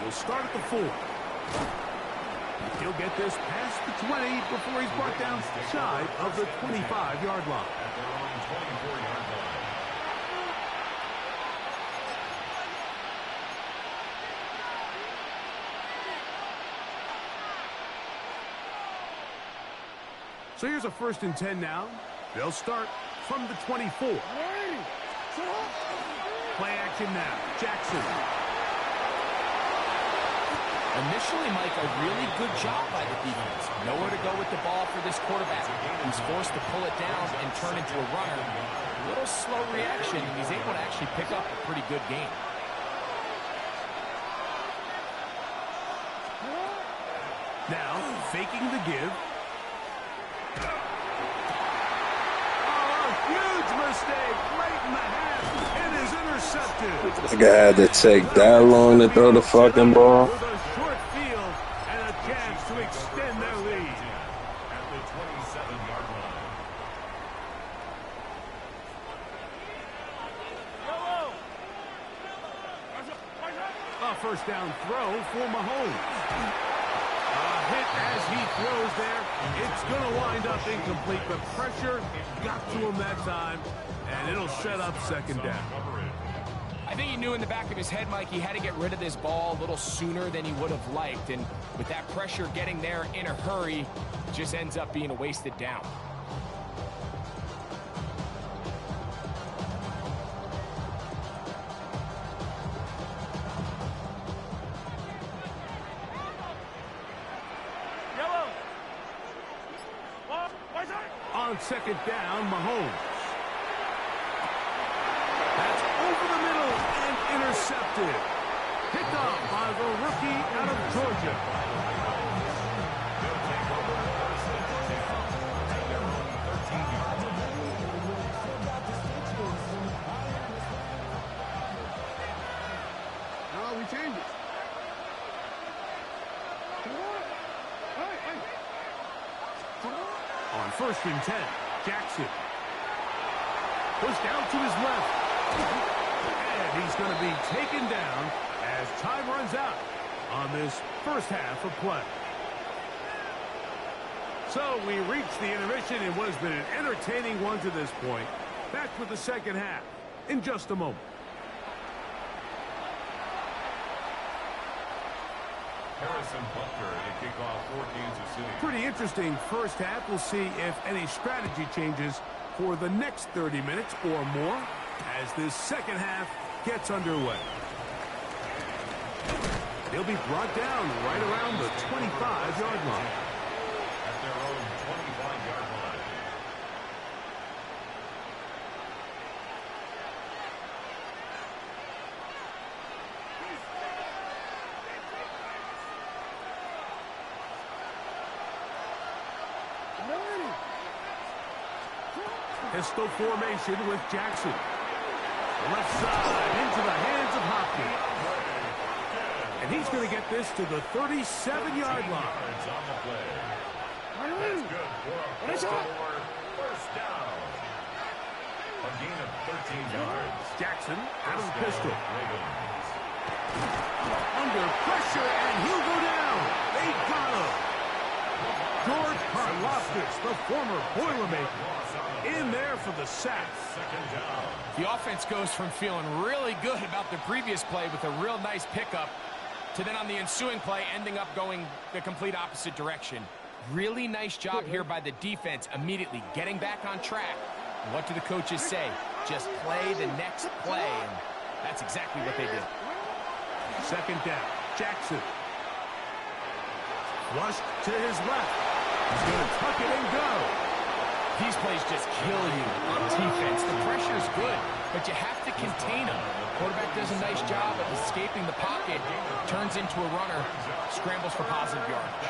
We'll start at the 4. He'll get this past the 20 before he's brought down shy of the 25-yard line. At their own 24-yard line. So here's a 1st and 10 now. They'll start from the 24. Play action now. Jackson. Initially, Mike, a really good job by the defense. Nowhere to go with the ball for this quarterback. He's forced to pull it down and turn into a runner. A little slow reaction, and he's able to actually pick up a pretty good game. Now, faking the give. Huge mistake right in the half. It is intercepted. This guy had to take that long to throw the fucking ball. With a short field and a chance to extend their lead. At the 27-yard line. 1st down throw for Mahomes. A hit as he throws there. It's going to wind up incomplete, but pressure got to him that time, and it'll set up 2nd down. I think he knew in the back of his head, Mike, he had to get rid of this ball a little sooner than he would have liked, and with that pressure getting there in a hurry, it just ends up being a wasted down. On 2nd down, Mahomes. That's over the middle and intercepted. Picked up by the rookie out of Georgia. No, we changed it. On 1st and 10, Jackson. Pushed out to his left. And he's going to be taken down as time runs out on this 1st half of play. So we reached the intermission. It has been an entertaining one to this point. Back with the second half in just a moment. Harrison Butler to kick off for Kansas City. Pretty interesting first half. We'll see if any strategy changes for the next 30 minutes or more as this second half gets underway. He'll be brought down right around the 25-yard line. At their own 25-yard line. Pistol formation with Jackson. Left side into the hands of Hopkins. And he's going to get this to the 37-yard line. On the play. That's good for a first down. A gain of 13 yards. Jackson out of the pistol. Under pressure, and he'll go down. They got him. George Karlaftis, the former Boilermaker, in there for the sack. Second down. The offense goes from feeling really good about the previous play with a real nice pickup to then on the ensuing play ending up going the complete opposite direction. Really nice job here by the defense immediately getting back on track. What do the coaches say? Just play the next play, and that's exactly what they did. Second down, Jackson. Flushed to his left. He's going to tuck it and go. These plays just kill you on defense. The pressure's good, but you have to contain them. Quarterback does a nice job of escaping the pocket, turns into a runner, scrambles for positive yardage.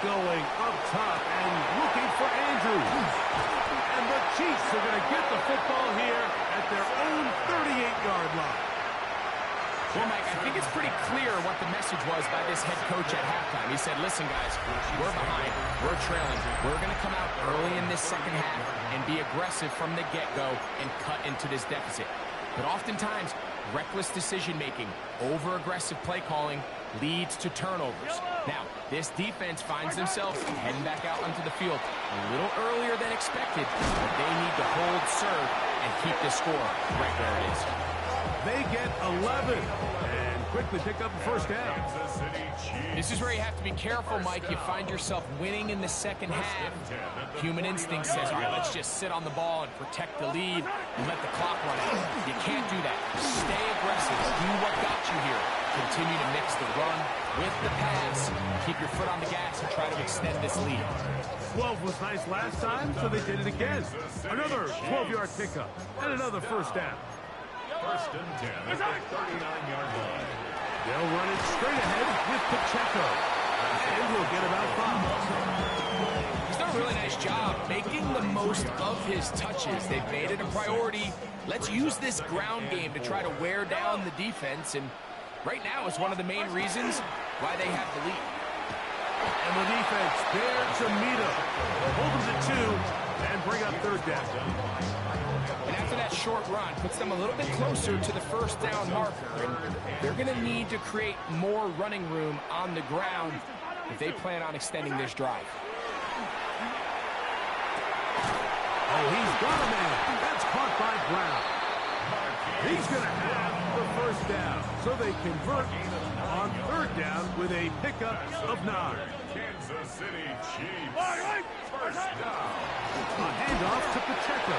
Going up top and looking for Andrews. And the Chiefs are going to get the football here at their own 38-yard line. Well, Mike, I think it's pretty clear what the message was by this head coach at halftime. He said, listen, guys, we're behind. We're trailing. We're going to come out early in this second half and be aggressive from the get-go and cut into this deficit. But oftentimes, reckless decision-making, over-aggressive play calling leads to turnovers. Now, this defense finds themselves heading back out onto the field a little earlier than expected, but they need to hold serve and keep this score right where it is. They get 11 and quickly pick up a first down. This is where you have to be careful, Mike. You find yourself winning in the second half. Human instinct says, all right, let's just sit on the ball and protect the lead and let the clock run out. You can't do that. Stay aggressive. Do what got you here. Continue to mix the run with the pass. Keep your foot on the gas and try to extend this lead. 12 was nice last time, so they did it again. Another 12-yard pickup and another first down. First and 10 at the 39-yard line. They'll run it straight ahead with Pacheco. And he'll get about 5. He's done a really nice job making the most of his touches. They've made it a priority. Let's use this ground game to try to wear down the defense. And right now is one of the main reasons why they have the lead. And the defense there to meet him. Hold them to 2 and bring up third down. And after that short run, puts them a little bit closer to the first down marker. And they're going to need to create more running room on the ground if they plan on extending this drive. Oh, he's got a man. That's caught by Brown. He's going to have the first down. So they convert on third down with a pickup of 9. Kansas City Chiefs. First down. A handoff to Pacheco.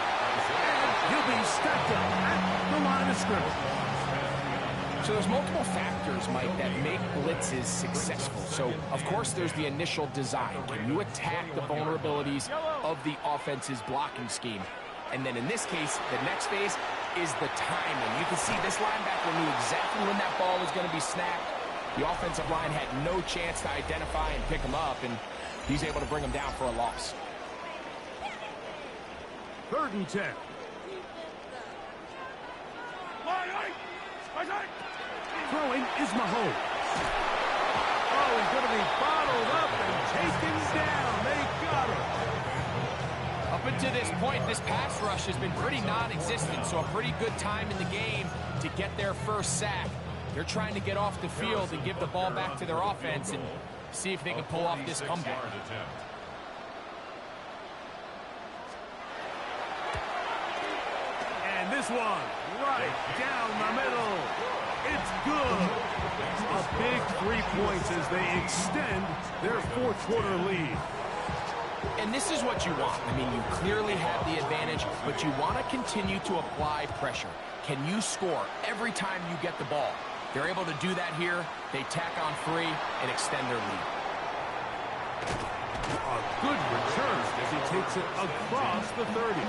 And he'll be stacked up at the line of scrimmage. So there's multiple factors, Mike, that make blitzes successful. So, of course, there's the initial design. Can you attack the vulnerabilities of the offense's blocking scheme? And then in this case, the next phase is the timing. You can see this linebacker knew exactly when that ball was going to be snapped. The offensive line had no chance to identify and pick him up, and he's able to bring him down for a loss. 3rd and 10. Throwing is Mahomes. Oh, he's going to be bottled up and taken down. They got him. Up until this point, this pass rush has been pretty non-existent, so a pretty good time in the game to get their first sack. They're trying to get off the field and give the ball back to their offense, and See if they can pull off this comeback. And this one, right down the middle. It's good. A big 3 points as they extend their fourth quarter lead. And this is what you want. I mean, you clearly have the advantage, but you want to continue to apply pressure. Can you score every time you get the ball? They're able to do that here. They tack on 3 and extend their lead. A good return as he takes it across the 30.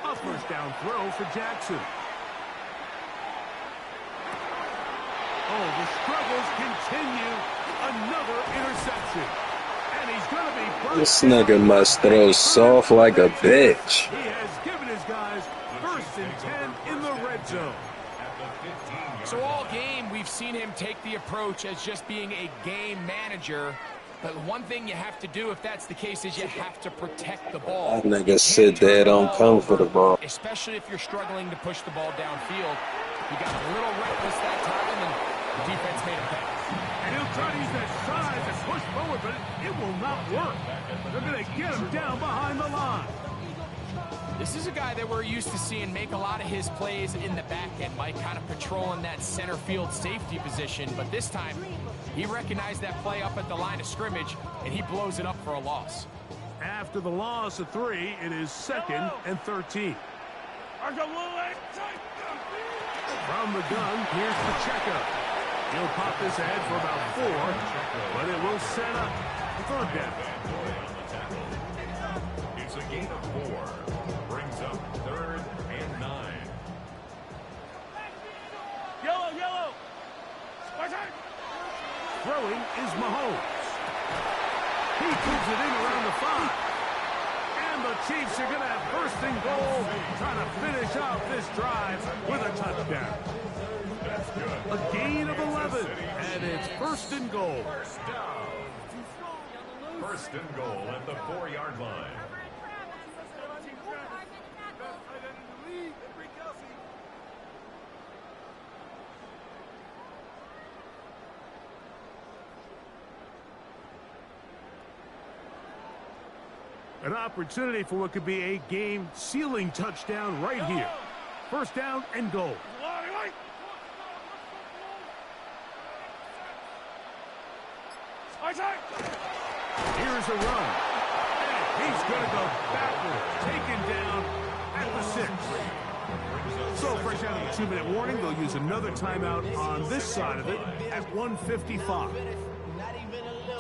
A first down throw for Jackson. Oh, the struggles continue. Another interception. And he's going to be... This nigga must throw soft like a bitch. He has given his guys 1st and 10 in the red zone. So all game, we've seen him take the approach as just being a game manager. But one thing you have to do, if that's the case, is you have to protect the ball. That nigga sit there, don't come for the ball. Especially if you're struggling to push the ball downfield. He got a little reckless that time, and the defense made a pass. And he'll try to use that size and push forward, but it will not work. They're going to get him down behind the line. This is a guy that we're used to seeing make a lot of his plays in the back end, Mike, kind of patrolling that center field safety position. But this time, he recognized that play up at the line of scrimmage, and he blows it up for a loss. After the loss of 3, it is 2nd and 13. From the gun, here's the checkup. He'll pop this ahead for about 4, but it will set up 3rd down. It's a gain of 4. Brings up 3rd and 9. Yellow. Throwing is Mahomes. He puts it in around the 5. And the Chiefs are going to have 1st and goal, trying to finish off this drive with a touchdown. A gain of 11, and it's 1st and goal. 1st and goal at the 4-yard line. An opportunity for what could be a game-sealing touchdown right here. 1st down and goal. Here's a run. And he's going to go backward. Taken down at the 6. So fresh out of the 2-minute warning, they'll use another timeout on this side of it at 1:55.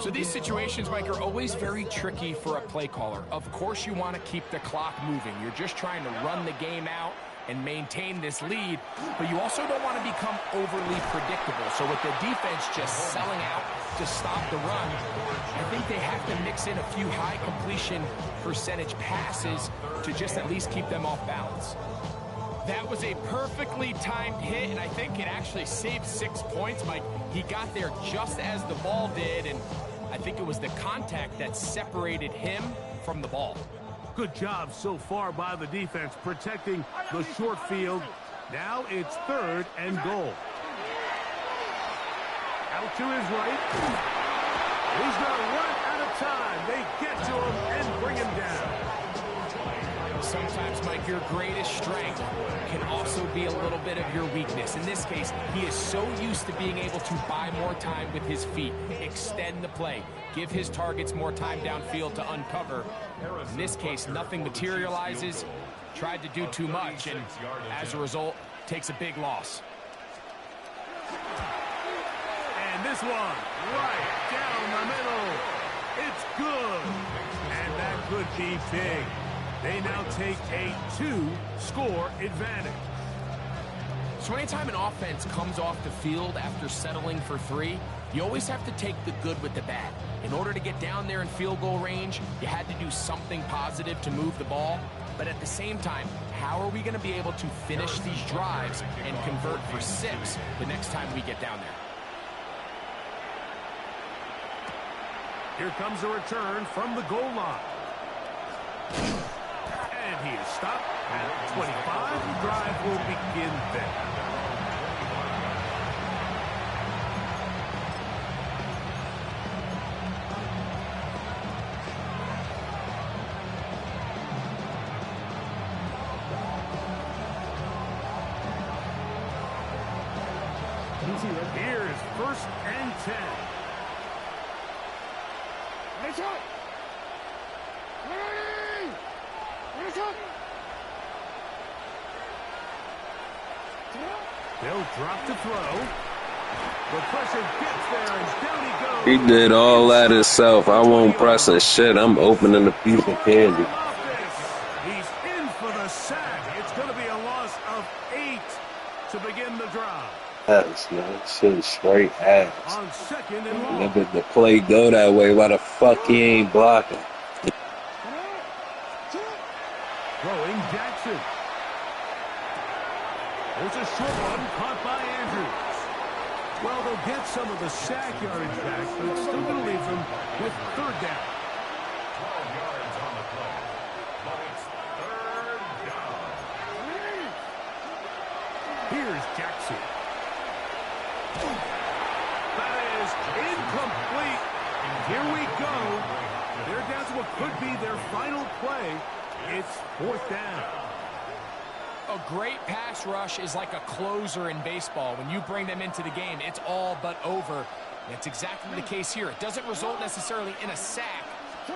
So these situations, Mike, are always very tricky for a play caller. Of course you want to keep the clock moving. You're just trying to run the game out and maintain this lead, but you also don't want to become overly predictable. So with the defense just selling out to stop the run, I think they have to mix in a few high completion percentage passes to just at least keep them off balance. That was a perfectly timed hit, and I think it actually saved 6 points, Mike. He got there just as the ball did, and I think it was the contact that separated him from the ball. Good job so far by the defense protecting the short field. Now it's 3rd and goal. Out to his right. He's going to run out of time. They get to him and bring him down. Sometimes, Mike, your greatest strength can also be a little bit of your weakness. In this case, he is so used to being able to buy more time with his feet, extend the play, give his targets more time downfield to uncover. In this case, nothing materializes, tried to do too much, and as a result, takes a big loss. And this one, right down the middle. It's good. And that could be big. They now take a 2-score advantage. So anytime an offense comes off the field after settling for 3, you always have to take the good with the bad. In order to get down there in field goal range, you had to do something positive to move the ball. But at the same time, how are we going to be able to finish these drives and convert for 6 the next time we get down there? Here comes a return from the goal line. And he is stopped at 25. The drive will begin there. Here's 1st and 10. Ready, shot! Ready! Ready, shot! They'll drop to throw. The pressure gets there, and down he goes. He did all that himself. I won't press and shit. I'm opening a piece of candy. He's in for the sack. It's going to be a loss of 8 to begin the drive. Ass, man. Shit straight ass. On 2nd and long. Nigga, the play go that way. Why the fuck he ain't blocking? Throwing Jackson. There's a short one caught by Andrews. Well, they'll get some of the sack yardage back, but it's still going to leave them with 3rd down. 12 yards on the play. But it's 3rd down. Here's Jackson. That is incomplete. And here we go. They're down to what could be their final play. It's 4th down. A great pass rush is like a closer in baseball. When you bring them into the game, it's all but over. That's exactly the case here. It doesn't result necessarily in a sack,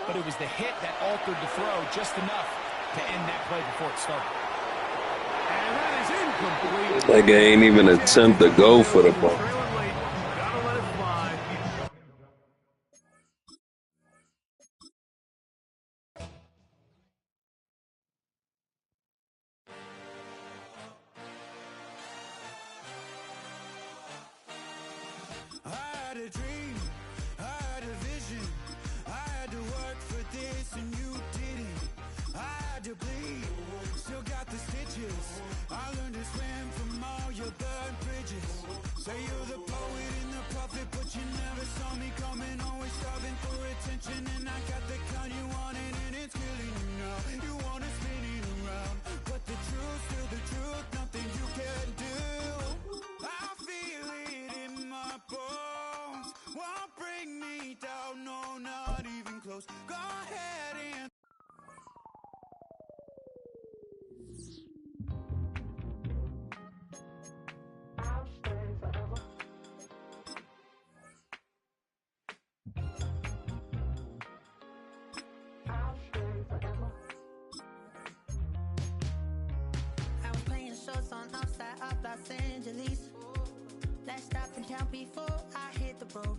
but it was the hit that altered the throw just enough to end that play before it started. And that is incomplete. Nigga ain't even attempt to go for the ball. Trailing late. Gotta let it fly. I had a dream, I had a vision, I had to work for this and you didn't. I had to bleed, still got the stitches. I learned to swim from all your burned bridges. Say you're the poet and the prophet, but you never saw me coming. Always starving for attention, and I got the kind you wanted, and it's killing you now. You wanna spin it around, but the truth's still the truth. Nothing you can do. I feel it in my bones. Won't bring me down, no, not even close. Go ahead and I was playing shows on outside of Los Angeles. Last stop in town before I hit the road.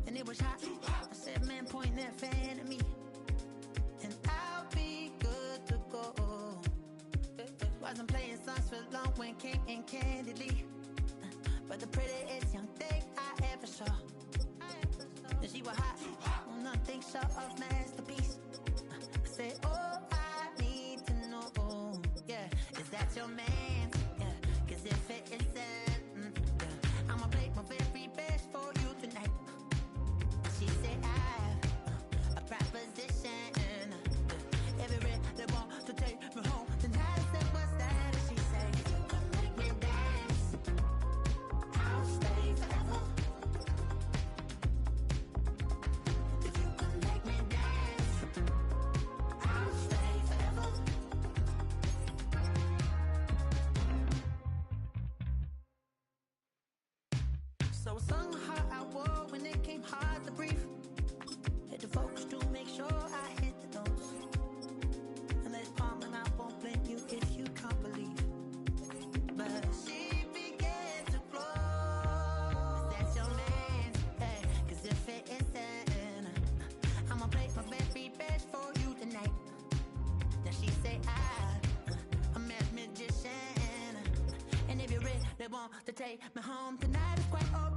And it was hot. I said, man, point that fan at me, and I'll be good to go. Wasn't playing songs for long when came in candidly, but the prettiest young thing I ever saw. And she was hot, on nothing short of masterpiece. I said, oh, I need to know, yeah, is that your man? Yeah, 'cause if it isn't, yeah, I'ma play my very best for you tonight. She said, I a proposition. Every they want to take me home tonight. I said, what's that? And she said, if you can make me dance, I'll stay forever. If you can make me dance, I'll stay forever. So I sung how I wore when it came hard to breathe. Had to focus to make sure I hit the notes. And there's palm and I won't blame you if you can't believe. But she began to flow. That's your man, hey, 'cause if it isn't, I'ma play my very best for you tonight. Then she say I'm a magician, and if you're ready, they want to take me home tonight. It's quite over.